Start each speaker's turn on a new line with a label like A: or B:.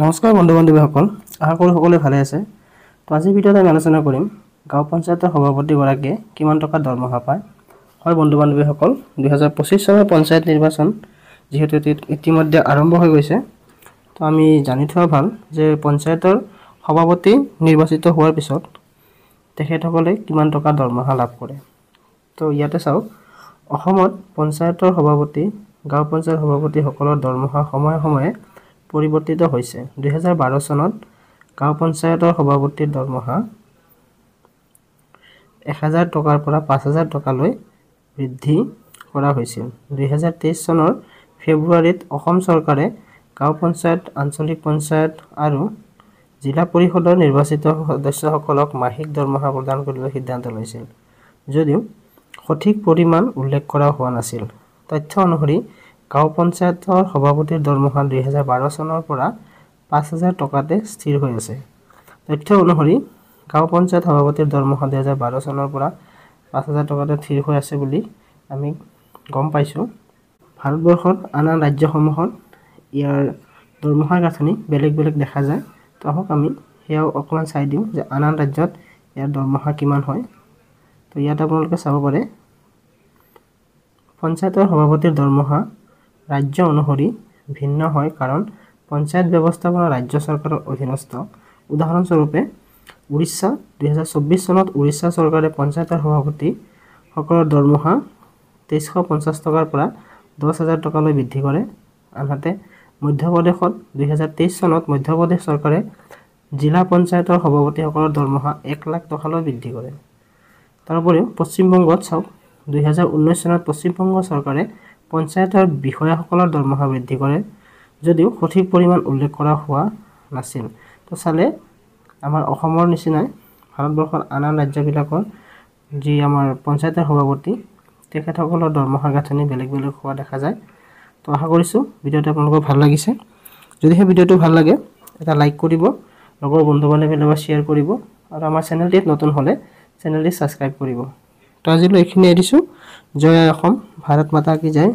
A: নমস্কাৰ বন্ধু বান্ধৱীসকল, আশা কৰোঁ সকলোৱে ভালে আছে। তো আজিৰ ভিডিঅ'ত আমি আলোচনা কৰিম গাঁও পঞ্চায়তৰ সভাপতিগৰাকীয়ে কিমান টকা দৰমহা পায়। হয় বন্ধু বান্ধৱীসকল, 2025 চনৰ পঞ্চায়ত নিৰ্বাচন যিহেতু ইতিমধ্যে আৰম্ভ হৈ গৈছে, তো আমি জানি থোৱা ভাল যে পঞ্চায়তৰ সভাপতি নিৰ্বাচিত হোৱাৰ পিছত তেখেতসকলে কিমান টকা দৰমহা লাভ কৰে। তো ইয়াতে চাওক, অসমত পঞ্চায়তৰ সভাপতি, গাঁও পঞ্চায়ত সভাপতিসকলৰ দৰমহা সময়ে সময়ে পৰিৱৰ্তিত হৈছে। 2012 চনত গাঁও পঞ্চায়তৰ সভাপতিৰ দৰমহা 1000 টকাৰ পৰা 5000 টকালৈ বৃদ্ধি কৰা হৈছিল। 2023 চনৰ ফেব্ৰুৱাৰীত অসম চৰকাৰে গাঁও পঞ্চায়ত, আঞ্চলিক পঞ্চায়ত আৰু জিলা পৰিষদৰ নিৰ্বাচিত সদস্যসকলক মাহিক দৰমহা প্ৰদান কৰিবলৈ সিদ্ধান্ত লৈছিল, যদিও সঠিক পৰিমাণ উল্লেখ কৰা হোৱা নাছিল। তথ্য অনুসৰি গাঁও পঞ্চায়তৰ সভাপতিৰ দৰমহা 2012 চনৰ পৰা 5000 টকাতে স্থিৰ হৈ আছে। তথ্য অনুসৰি গাঁও পঞ্চায়ত সভাপতিৰ দৰমহা 2012 চনৰ পৰা 5000 টকাতে স্থিৰ হৈ আছে বুলি আমি গম পাইছোঁ। ভাৰতবৰ্ষৰ আন ৰাজ্যসমূহত ইয়াৰ দৰমহাৰ গাঁথনি বেলেগ বেলেগ দেখা যায়। তো আহক আমি সেয়াও অকণমান চাই দিওঁ যে আন ৰাজ্যত ইয়াৰ দৰমহা কিমান হয়। তো ইয়াত আপোনালোকে চাব পাৰে, পঞ্চায়তৰ সভাপতিৰ দৰমহা ৰাজ্য অনুসৰি ভিন্ন হয়, কাৰণ পঞ্চায়ত ব্যৱস্থাপনা ৰাজ্য চৰকাৰৰ অধীনস্থ। উদাহৰণস্বৰূপে উৰিষ্যা, 2024 চনত উৰিষ্যা চৰকাৰে পঞ্চায়তৰ সভাপতিসকলৰ দৰমহা 2350 টকাৰ পৰা 10000 টকালৈ বৃদ্ধি কৰে। আনহাতে মধ্যপ্ৰদেশত 2023 চনত মধ্যপ্ৰদেশ চৰকাৰে জিলা পঞ্চায়তৰ সভাপতিসকলৰ দৰমহা 1 লাখ টকালৈ বৃদ্ধি কৰে। তাৰোপৰিও পশ্চিমবংগত চাওক, 2019 চনত পশ্চিমবংগ চৰকাৰে পঞ্চায়তৰ বিষয়াসকলৰ দৰমহা বৃদ্ধি কৰে, যদিও সঠিক পৰিমাণ উল্লেখ কৰা হোৱা নাছিল। তো চালে আমাৰ অসমৰ নিচিনাই ভাৰতবৰ্ষৰ আন ৰাজ্যবিলাকৰ যি আমাৰ পঞ্চায়তৰ সভাপতি, তেখেতসকলৰ দৰমহাৰ গাঁথনি বেলেগ বেলেগ হোৱা দেখা যায়। তো আশা কৰিছোঁ ভিডিঅ'টো আপোনালোকৰ ভাল লাগিছে। যদিহে ভিডিঅ'টো ভাল লাগে এটা লাইক কৰিব, লগৰ বন্ধু বান্ধৱীৰ লগত শ্বেয়াৰ কৰিব, আৰু আমাৰ চেনেলটিত নতুন হ'লে চেনেলটি ছাবস্ক্ৰাইব কৰিব। তো আজিলৈ এইখিনি এৰিছোঁ। জয় অসম, ভাৰত মাতা কি জয়।